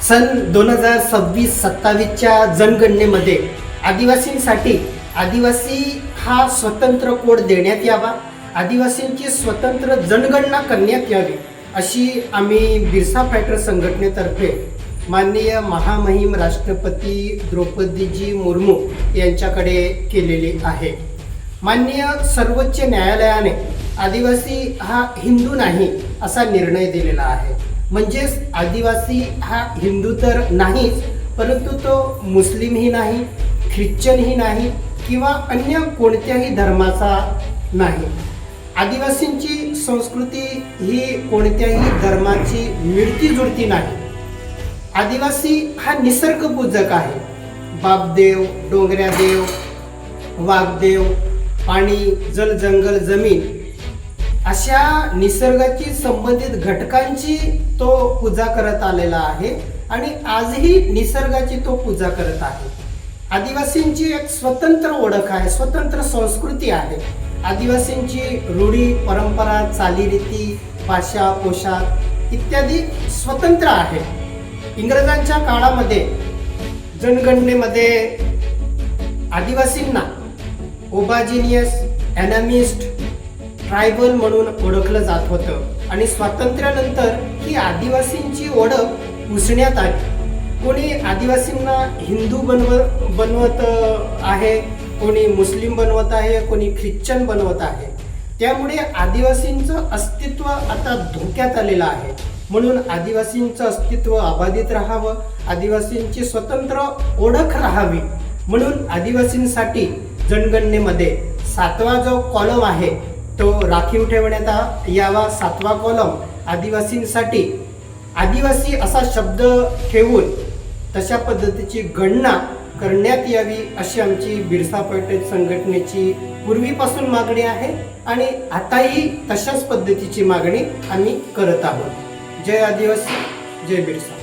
सन 2026-27च्या जनगणनेमध्ये आदिवासींसाठी आदिवासी हा स्वतंत्र कोड देण्यात यावा, आदिवासींची स्वतंत्र जनगणना करण्यात यावी अशी आम्ही बिरसा फायटर संघटनेतर्फे माननीय महामहिम राष्ट्रपती द्रौपदीजी मुर्मू यांच्याकडे केलेली आहे। माननीय सर्वोच्च न्यायालयाने आदिवासी हा हिंदू नाही असा निर्णय दिलेला आहे। म्हणजेच आदिवासी हा हिंदू तर नाहीच, परंतु तो मुस्लिमही नाही, ख्रिश्चनही नाही किंवा अन्य कोणत्याही धर्माचा नाही। आदिवासींची संस्कृती ही कोणत्याही धर्माची मिळती जुळती नाही। आदिवासी हा निसर्गपूजक आहे। बापदेव, डोंगऱ्यादेव, वाघदेव, पाणी, जल, जंगल, जमीन अशा निसर्गाची संबंधित घटकांची तो पूजा करत आलेला आहे आणि आजही निसर्गाची तो पूजा करत आहे। आदिवासींची एक स्वतंत्र ओळख आहे, स्वतंत्र संस्कृती आहे। आदिवासींची रूढी, परंपरा, चालीरीती, भाषा, पोशाख इत्यादी स्वतंत्र आहे। इंग्रजांच्या काळामध्ये जनगणनेमध्ये आदिवासींना ओबाजिनियस, एनामिस्ट, ट्रायबल म्हणून ओळखलं जात होतं आणि स्वातंत्र्यानंतर ही आदिवासींची ओळख पुसण्यात आली। कोणी आदिवासींना हिंदू बनवत आहे, कोणी मुस्लिम बनवत आहे, कोणी ख्रिश्चन बनवत आहे। त्यामुळे आदिवासींचं अस्तित्व आता धोक्यात आलेलं आहे। म्हणून आदिवासींचं अस्तित्व अबाधित राहावं, आदिवासींची स्वतंत्र ओळख राहावी म्हणून आदिवासींसाठी जनगणनेमध्ये 7वा जो कॉलम आहे तो राखीव ठेवण्यात यावा। 7वा कॉलम आदिवासींसाठी आदिवासी असा शब्द ठेवून तशा पद्धतीची गणना करण्यात यावी अशी आमची बिरसा फायटर संघटनेची पूर्वीपासून मागणी आहे आणि आताही तशाच पद्धतीची मागणी आम्ही करत आहोत। जय आदिवासी, जय बिरसा।